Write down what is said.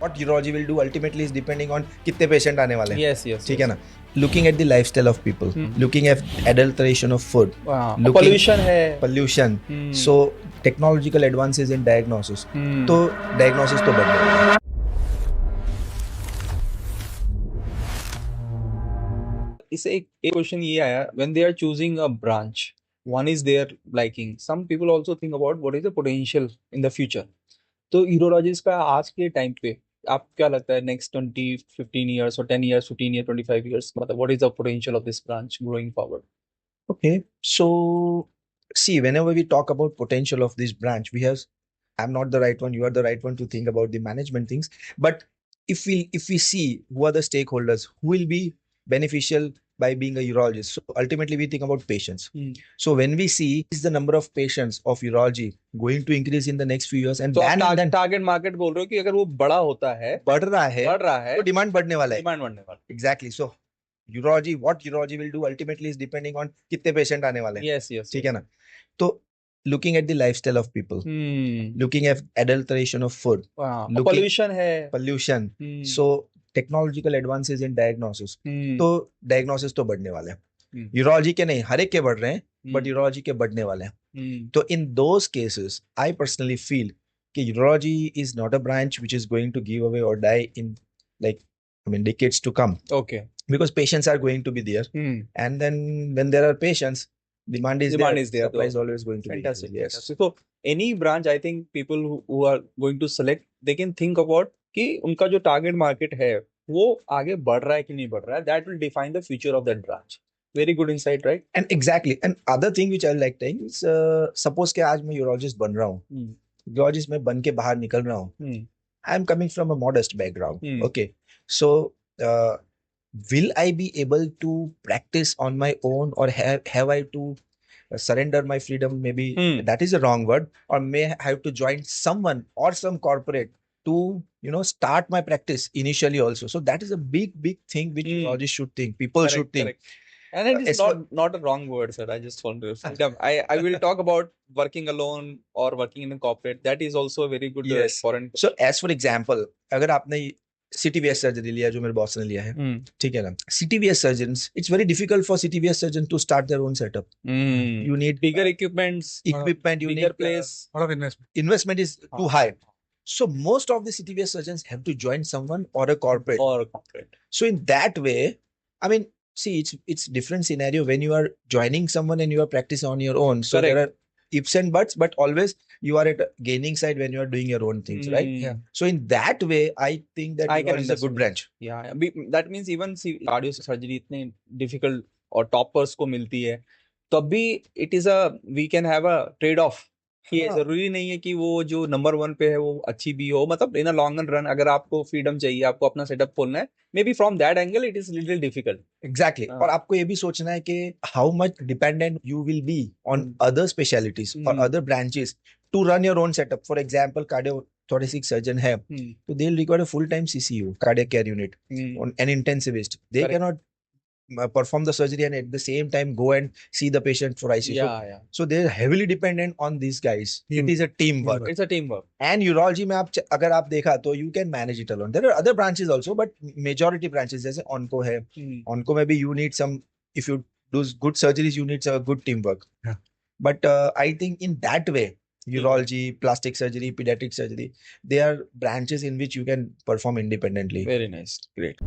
What urology will do ultimately is depending on कितने patient आने वाले हैं. Yes. ठीक है ना. Looking at the lifestyle of people, looking at adulteration of food, pollution है. pollution, so technological advances in diagnosis, तो diagnosis तो बढ़ जाएगा. इससे एक क्वेश्चन ये आया, when they are choosing a branch, one is their liking. Some people also think about what is the potential in the future. तो यूरोलॉजिस्ट का आज के टाइम पे आप क्या लगता है next 20-15 years or 10 years, 15 years, 25 years, मतलब what is the potential of this branch going forward? Okay, so see, whenever we talk about potential of this branch, I'm not the right one, you are the right one to think about the management things. But if we see who are the stakeholders, who will be beneficial by being a urologist. So ultimately we think about patients. So when we see is the number of patients of urology going to increase in the next few years, and तो then target market बोल रहे हो कि अगर वो बड़ा होता है, बढ़ रहा है तो तो डिमांड बढ़ने वाला है. डिमांड बढ़ने वाला है. Exactly. So what urology will do ultimately is depending on कितने patient आने वाले हैं. Yes. ठीक है ना. तो looking at the lifestyle of people, looking at adulteration of food, pollution है. pollution, so technological advances in diagnosis, तो diagnosis तो बढ़ने वाले हैं. urology के नहीं, हर एक के बढ़ रहे हैं, but urology के बढ़ने वाले हैं. तो in those cases I personally feel कि urology is not a branch which is going to give away or die in decades to come. Okay. Because patients are going to be there, and then when there are patients, demand is there, supply is always going to Fantastic. be. Yes. So any branch, I think people who are going to select, they can think about कि उनका जो target market है वो आगे बढ़ रहा है कि नहीं बढ़ रहा है. That will define the future of that branch. Very good insight, right? And exactly. And other thing which I like saying is, suppose कि आज मैं urologist बन रहा हूँ, urologist में बन के बाहर निकल रहा हूँ. I am coming from a modest background. Okay, so will I be able to practice on my own, or have I to surrender my freedom? Maybe that is a wrong word. Or may I have to join someone or some corporate to start my practice initially also. So that is a big thing which urologists should think. People should think. Correct. And it is not a wrong word, sir. I just want to freedom. I will talk about working alone or working in a corporate. That is also a very good foreign. So as for example, अगर आपने CTVS surgery लिया जो मेरे boss ने लिया है, ठीक है ना. CTVS surgeons, it's very difficult for CTVS surgeon to start their own setup. You need bigger equipment, you bigger need place. A lot of investment. Investment is too high. So most of the CTVS surgeons have to join someone or a corporate. So in that way, I mean, see, it's different scenario when you are joining someone and you are practicing on your own. So there are ifs and buts, but always you are at a gaining side when you are doing your own things, right? Yeah. So in that way, I think that is a good branch. Yeah. That means even cardio surgery इतने difficult और toppers को मिलती है, तब भी it is we can have a trade off. कि जरूरी नहीं है कि वो जो नंबर 1 पे है वो अच्छी भी हो. मतलब इन अ लॉन्ग रन अगर आपको फ्रीडम चाहिए, आपको अपना सेटअप खोलना है, maybe from that angle it is little difficult. Exactly. और आपको ये भी सोचना है कि how much dependent you will be on other specialities और other branches to run your own setup. For example cardiothoracic surgeon है, so they'll require a full-time CCU, cardiac care unit, on an intensivist. They cannot perform the surgery and at the same time go and see the patient for ICU. So they're heavily dependent on these guys. It is a teamwork. It's a teamwork. And urology में अगर आप देखा तो you can manage it alone. There are other branches also, but majority branches जैसे onco है, onco में भी you need some, if you do good surgeries, you need a good teamwork. But I think in that way, urology, plastic surgery, pediatric surgery, they are branches in which you can perform independently. Very nice. Great.